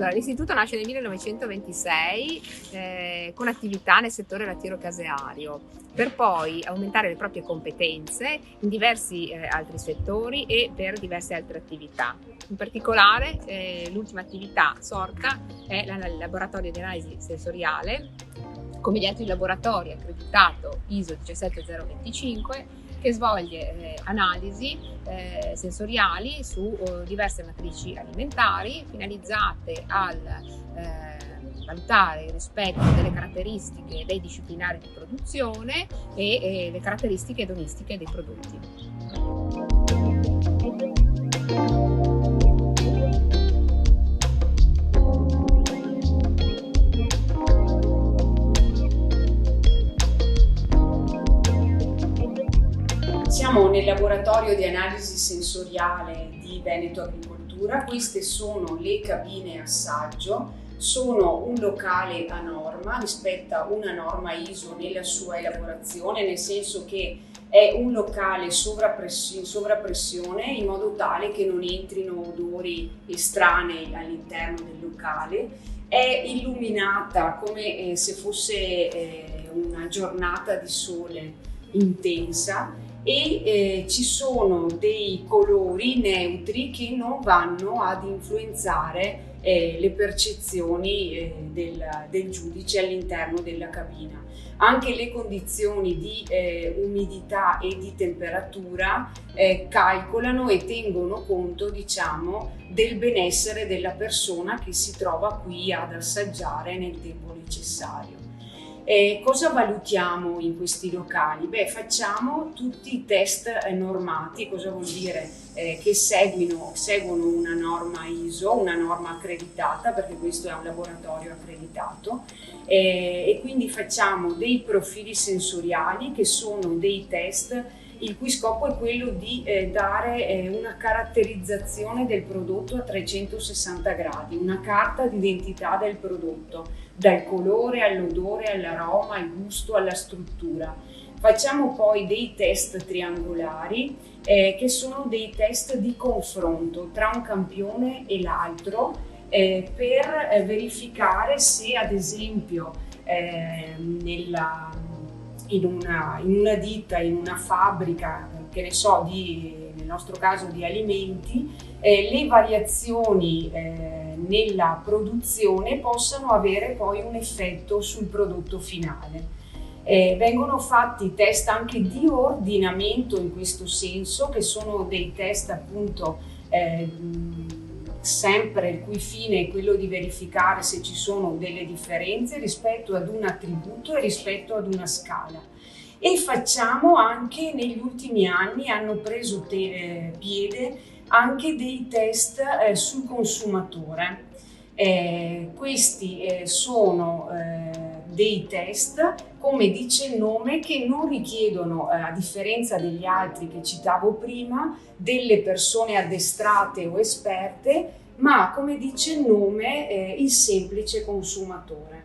Allora, l'istituto nasce nel 1926 con attività nel settore lattiero-caseario, per poi aumentare le proprie competenze in diversi altri settori e per diverse altre attività. In particolare, l'ultima attività sorta è il laboratorio di analisi sensoriale, come gli altri laboratori accreditato ISO 17025, che svolge analisi sensoriali su diverse matrici alimentari finalizzate al valutare il rispetto delle caratteristiche dei disciplinari di produzione e le caratteristiche edonistiche dei prodotti. Siamo nel laboratorio di analisi sensoriale di Veneto Agricoltura. Queste sono le cabine assaggio, sono un locale a norma, rispetta una norma ISO nella sua elaborazione, nel senso che è un locale in sovrappressione in modo tale che non entrino odori estranei all'interno del locale. È illuminata come se fosse una giornata di sole intensa e ci sono dei colori neutri che non vanno ad influenzare le percezioni del giudice all'interno della cabina. Anche le condizioni di umidità e di temperatura calcolano e tengono conto, diciamo, del benessere della persona che si trova qui ad assaggiare nel tempo necessario. Cosa valutiamo in questi locali? Facciamo tutti i test normati. Cosa vuol dire? Che seguono una norma ISO, una norma accreditata, perché questo è un laboratorio accreditato, e quindi facciamo dei profili sensoriali che sono dei test il cui scopo è quello di dare una caratterizzazione del prodotto a 360 gradi, una carta d'identità del prodotto, dal colore all'odore, all'aroma, al gusto, alla struttura. Facciamo poi dei test triangolari che sono dei test di confronto tra un campione e l'altro per verificare se, ad esempio, in una ditta, in una fabbrica, che ne so, nel nostro caso di alimenti, le variazioni nella produzione possano avere poi un effetto sul prodotto finale. Vengono fatti test anche di ordinamento in questo senso, che sono dei test appunto sempre il cui fine è quello di verificare se ci sono delle differenze rispetto ad un attributo e rispetto ad una scala. E facciamo anche, negli ultimi anni hanno preso piede anche dei test sul consumatore. Questi sono dei test, come dice il nome, che non richiedono, a differenza degli altri che citavo prima, delle persone addestrate o esperte, ma, come dice il nome, il semplice consumatore.